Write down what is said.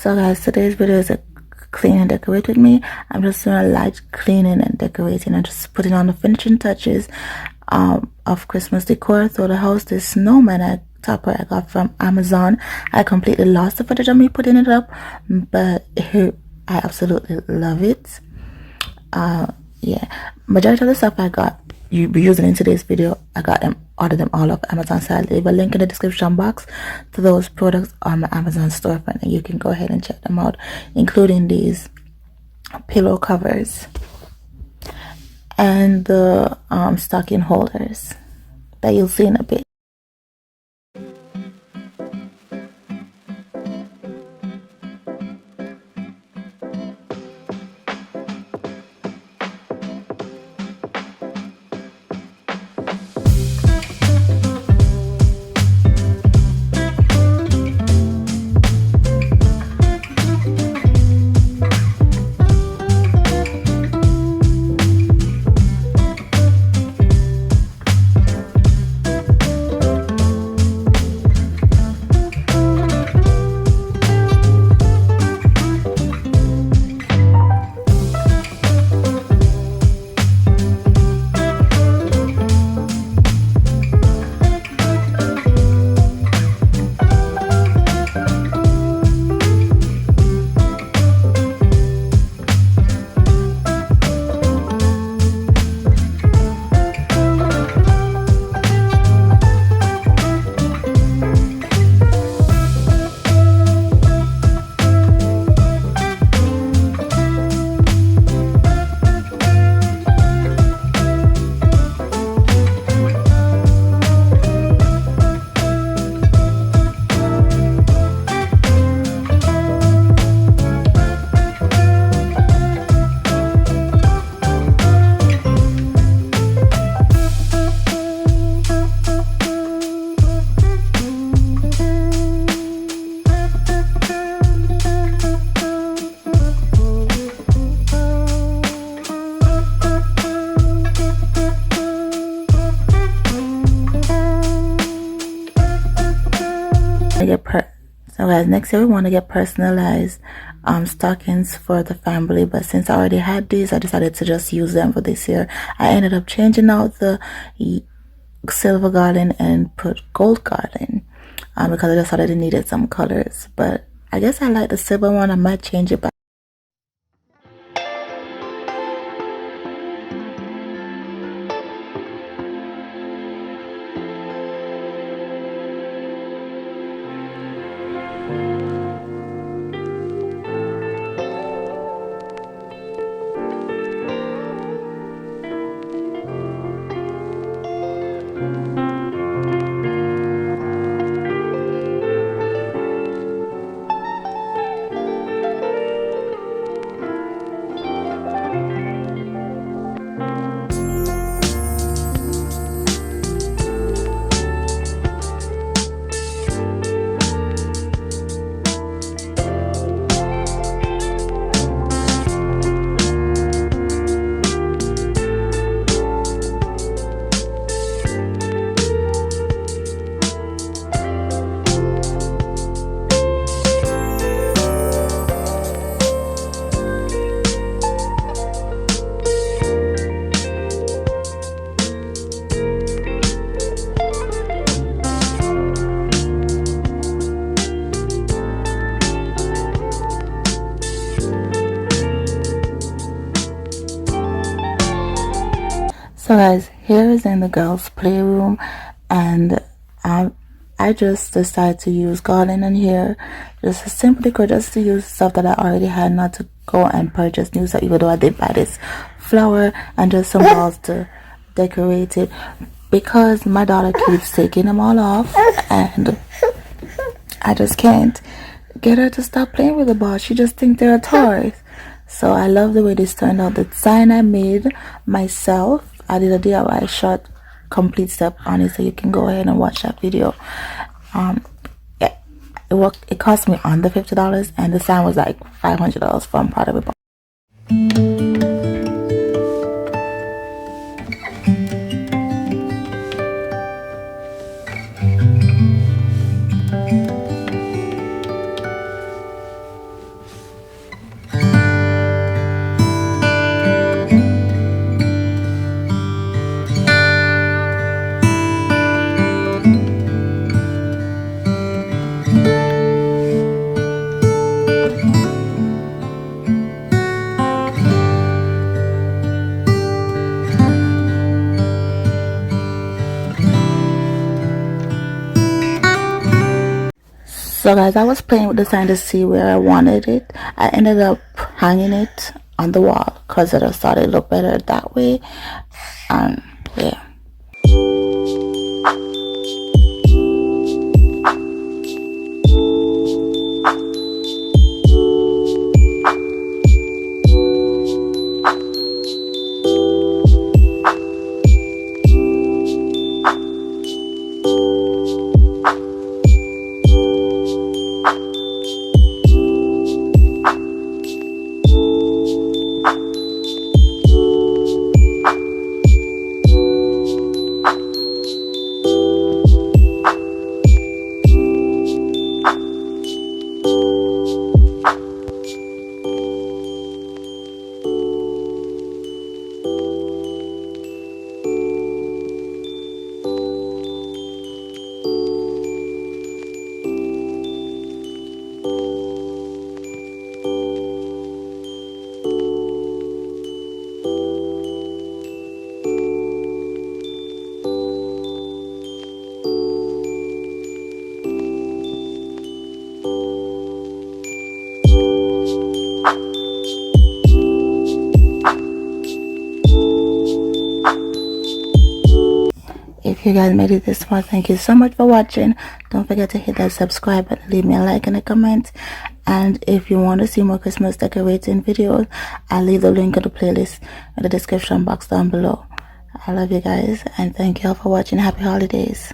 So guys, today's video is a clean and decorate with me. I'm just doing a light cleaning and decorating and just putting on the finishing touches of Christmas decor through the house. This snowman topper I got from Amazon. I completely lost the footage of me putting it up, but I absolutely love it. Yeah, majority of the stuff I got you be using in today's video, I got them, ordered them all off Amazon, so I'll leave a link in the description box to those products on my Amazon storefront, and you can go ahead and check them out, including these pillow covers and the stocking holders that you'll see in a bit. So guys, next year we want to get personalized stockings for the family, but since I already had these, I decided to just use them for this year. I ended up changing out the silver garland and put gold garland because I just thought I needed some colors, but I guess I like the silver one. I might change it back. So guys, here is in the girls' playroom, and I just decided to use garland in here, just a simple decor, just to use stuff that I already had, not to go and purchase new stuff, even though I did buy this flower and just some balls to decorate it, because my daughter keeps taking them all off, and I just can't get her to stop playing with the balls. She just thinks they're toys. So I love the way this turned out. The design I made myself. I did a DIY short complete step on it, so you can go ahead and watch that video. Yeah, it cost me under $50, and the sign was like $500, so I'm proud of it. So guys, I was playing with the sign to see where I wanted it. I ended up hanging it on the wall because I just thought it looked better that way. And yeah. If you guys made it this far, thank you so much for watching. Don't forget to hit that subscribe button, leave me a like and a comment. And if you want to see more Christmas decorating videos, I'll leave the link to the playlist in the description box down below. I love you guys and thank you all for watching. Happy holidays.